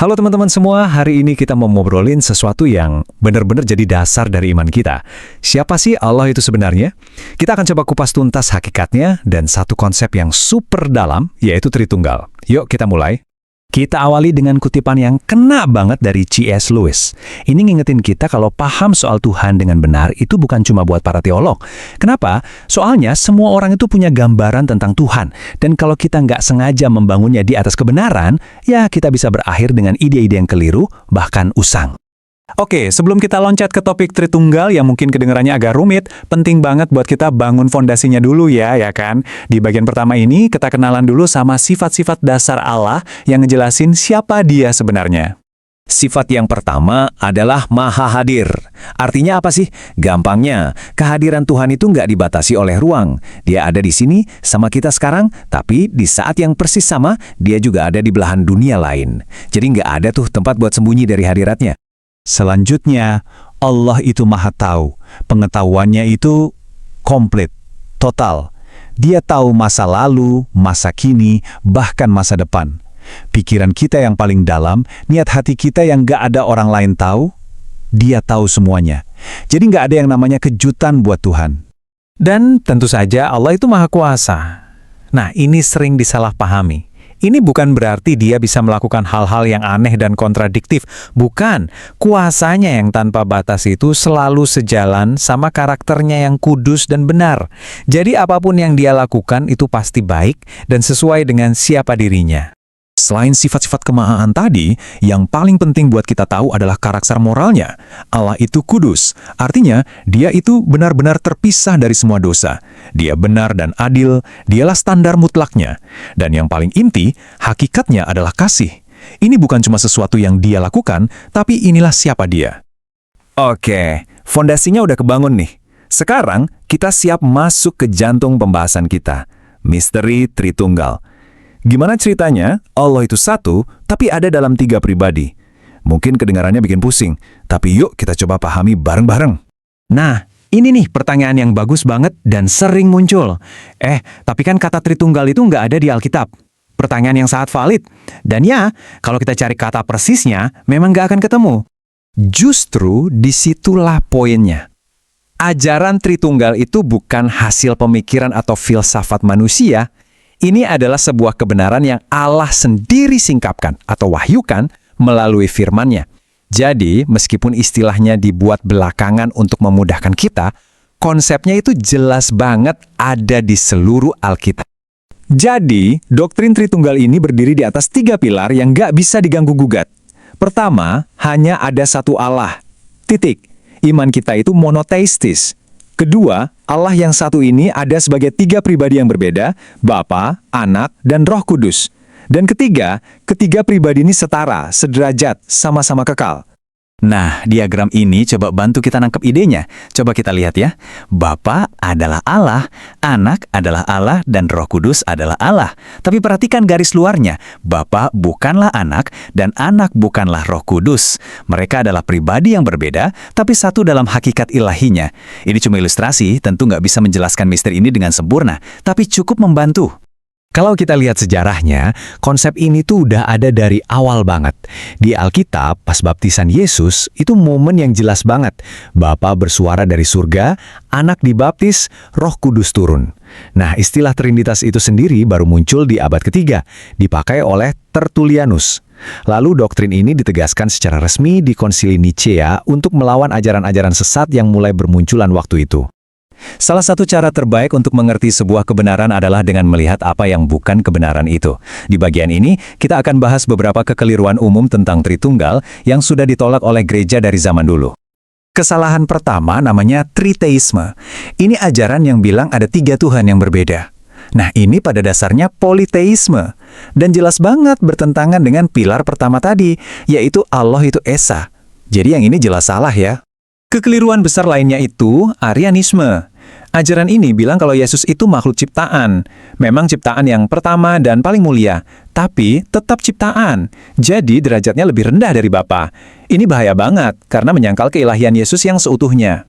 Halo teman-teman semua, hari ini kita mau ngobrolin sesuatu yang benar-benar jadi dasar dari iman kita. Siapa sih Allah itu sebenarnya? Kita akan coba kupas tuntas hakikatnya dan satu konsep yang super dalam, yaitu Tritunggal. Yuk kita mulai. Kita awali dengan kutipan yang kena banget dari C.S. Lewis. Ini ngingetin kita kalau paham soal Tuhan dengan benar itu bukan cuma buat para teolog. Kenapa? Soalnya semua orang itu punya gambaran tentang Tuhan. Dan kalau kita nggak sengaja membangunnya di atas kebenaran, ya kita bisa berakhir dengan ide-ide yang keliru, bahkan usang. Oke, sebelum kita loncat ke topik Tritunggal yang mungkin kedengarannya agak rumit, penting banget buat kita bangun fondasinya dulu ya kan? Di bagian pertama ini, kita kenalan dulu sama sifat-sifat dasar Allah yang ngejelasin siapa dia sebenarnya. Sifat yang pertama adalah Maha Hadir. Artinya apa sih? Gampangnya, kehadiran Tuhan itu nggak dibatasi oleh ruang. Dia ada di sini sama kita sekarang, tapi di saat yang persis sama, dia juga ada di belahan dunia lain. Jadi nggak ada tuh tempat buat sembunyi dari hadiratnya. Selanjutnya, Allah itu Maha Tahu. Pengetahuannya itu komplit, total. Dia tahu masa lalu, masa kini, bahkan masa depan. Pikiran kita yang paling dalam, niat hati kita yang gak ada orang lain tahu, Dia tahu semuanya. Jadi gak ada yang namanya kejutan buat Tuhan. Dan tentu saja Allah itu Maha Kuasa. Nah, ini sering disalahpahami. Ini bukan berarti dia bisa melakukan hal-hal yang aneh dan kontradiktif. Bukan, kuasanya yang tanpa batas itu selalu sejalan sama karakternya yang kudus dan benar. Jadi apapun yang dia lakukan itu pasti baik dan sesuai dengan siapa dirinya. Selain sifat-sifat kemahaan tadi, yang paling penting buat kita tahu adalah karakter moralnya. Allah itu kudus, artinya dia itu benar-benar terpisah dari semua dosa. Dia benar dan adil, dialah standar mutlaknya. Dan yang paling inti, hakikatnya adalah kasih. Ini bukan cuma sesuatu yang dia lakukan, tapi inilah siapa dia. Oke, fondasinya udah kebangun nih. Sekarang kita siap masuk ke jantung pembahasan kita, misteri Tritunggal. Gimana ceritanya? Allah itu satu, tapi ada dalam 3 pribadi. Mungkin kedengarannya bikin pusing, tapi yuk kita coba pahami bareng-bareng. Nah, ini nih pertanyaan yang bagus banget dan sering muncul. Tapi kan kata Tritunggal itu nggak ada di Alkitab. Pertanyaan yang sangat valid. Dan ya, kalau kita cari kata persisnya, memang nggak akan ketemu. Justru disitulah poinnya. Ajaran Tritunggal itu bukan hasil pemikiran atau filsafat manusia. Ini adalah sebuah kebenaran yang Allah sendiri singkapkan atau wahyukan melalui firman-Nya. Jadi, meskipun istilahnya dibuat belakangan untuk memudahkan kita, konsepnya itu jelas banget ada di seluruh Alkitab. Jadi, doktrin Tritunggal ini berdiri di atas 3 pilar yang nggak bisa diganggu-gugat. Pertama, hanya ada satu Allah. Titik. Iman kita itu monoteistis. Kedua, Allah yang satu ini ada sebagai 3 pribadi yang berbeda, Bapa, Anak, dan Roh Kudus. Dan ketiga pribadi ini setara, sederajat, sama-sama kekal. Nah, diagram ini coba bantu kita nangkep idenya. Coba kita lihat ya. Bapa adalah Allah, Anak adalah Allah, dan Roh Kudus adalah Allah. Tapi perhatikan garis luarnya. Bapa bukanlah Anak, dan Anak bukanlah Roh Kudus. Mereka adalah pribadi yang berbeda, tapi satu dalam hakikat ilahinya. Ini cuma ilustrasi, tentu nggak bisa menjelaskan misteri ini dengan sempurna, tapi cukup membantu. Kalau kita lihat sejarahnya, konsep ini tuh udah ada dari awal banget. Di Alkitab, pas baptisan Yesus, itu momen yang jelas banget. Bapa bersuara dari surga, Anak dibaptis, Roh Kudus turun. Nah, istilah Trinitas itu sendiri baru muncul di abad ketiga, dipakai oleh Tertullianus. Lalu doktrin ini ditegaskan secara resmi di Konsili Nicea untuk melawan ajaran-ajaran sesat yang mulai bermunculan waktu itu. Salah satu cara terbaik untuk mengerti sebuah kebenaran adalah dengan melihat apa yang bukan kebenaran itu. Di bagian ini, kita akan bahas beberapa kekeliruan umum tentang Tritunggal yang sudah ditolak oleh gereja dari zaman dulu. Kesalahan pertama namanya triteisme. Ini ajaran yang bilang ada 3 Tuhan yang berbeda. Nah, ini pada dasarnya politeisme. Dan jelas banget bertentangan dengan pilar pertama tadi, yaitu Allah itu Esa. Jadi yang ini jelas salah ya. Kekeliruan besar lainnya itu Arianisme. Ajaran ini bilang kalau Yesus itu makhluk ciptaan. Memang ciptaan yang pertama dan paling mulia, tapi tetap ciptaan. Jadi derajatnya lebih rendah dari Bapa. Ini bahaya banget karena menyangkal keilahian Yesus yang seutuhnya.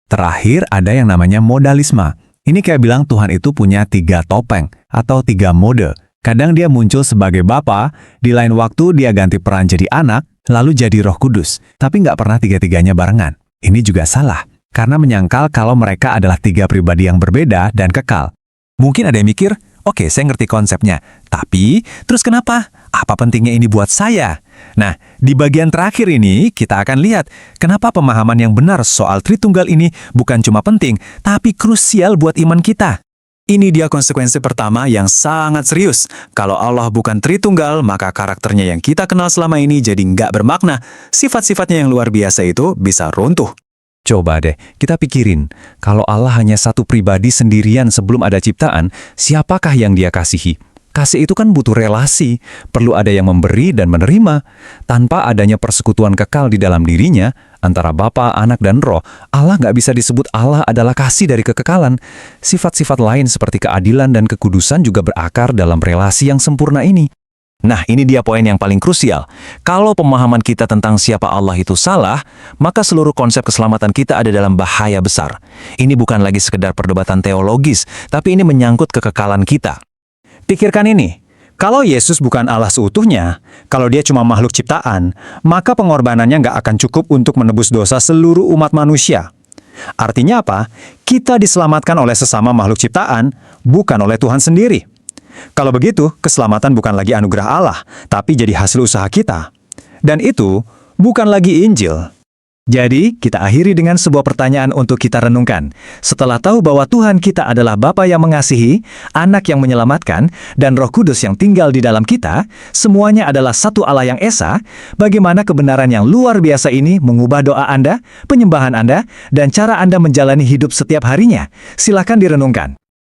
Terakhir ada yang namanya modalisme. Ini kayak bilang Tuhan itu punya 3 topeng atau 3 mode. Kadang dia muncul sebagai Bapa, di lain waktu dia ganti peran jadi anak, lalu jadi Roh Kudus, tapi nggak pernah tiga-tiganya barengan. Ini juga salah, karena menyangkal kalau mereka adalah tiga pribadi yang berbeda dan kekal. Mungkin ada yang mikir, oke, saya ngerti konsepnya, tapi terus kenapa? Apa pentingnya ini buat saya? Nah, di bagian terakhir ini kita akan lihat kenapa pemahaman yang benar soal Tritunggal ini bukan cuma penting, tapi krusial buat iman kita. Ini dia konsekuensi pertama yang sangat serius. Kalau Allah bukan Tritunggal, maka karakternya yang kita kenal selama ini jadi nggak bermakna. Sifat-sifatnya yang luar biasa itu bisa runtuh. Coba deh, kita pikirin, kalau Allah hanya satu pribadi sendirian sebelum ada ciptaan, siapakah yang dia kasihi? Kasih itu kan butuh relasi, perlu ada yang memberi dan menerima. Tanpa adanya persekutuan kekal di dalam dirinya, antara Bapa, Anak, dan Roh, Allah nggak bisa disebut Allah adalah kasih dari kekekalan. Sifat-sifat lain seperti keadilan dan kekudusan juga berakar dalam relasi yang sempurna ini. Nah, ini dia poin yang paling krusial. Kalau pemahaman kita tentang siapa Allah itu salah, maka seluruh konsep keselamatan kita ada dalam bahaya besar. Ini bukan lagi sekedar perdebatan teologis, tapi ini menyangkut kekekalan kita. Pikirkan ini, kalau Yesus bukan Allah seutuhnya, kalau dia cuma makhluk ciptaan, maka pengorbanannya nggak akan cukup untuk menebus dosa seluruh umat manusia. Artinya apa? Kita diselamatkan oleh sesama makhluk ciptaan, bukan oleh Tuhan sendiri. Kalau begitu, keselamatan bukan lagi anugerah Allah, tapi jadi hasil usaha kita. Dan itu bukan lagi Injil. Jadi, kita akhiri dengan sebuah pertanyaan untuk kita renungkan. Setelah tahu bahwa Tuhan kita adalah Bapa yang mengasihi, Anak yang menyelamatkan, dan Roh Kudus yang tinggal di dalam kita, semuanya adalah satu Allah yang esa, bagaimana kebenaran yang luar biasa ini mengubah doa Anda, penyembahan Anda, dan cara Anda menjalani hidup setiap harinya? Silakan direnungkan.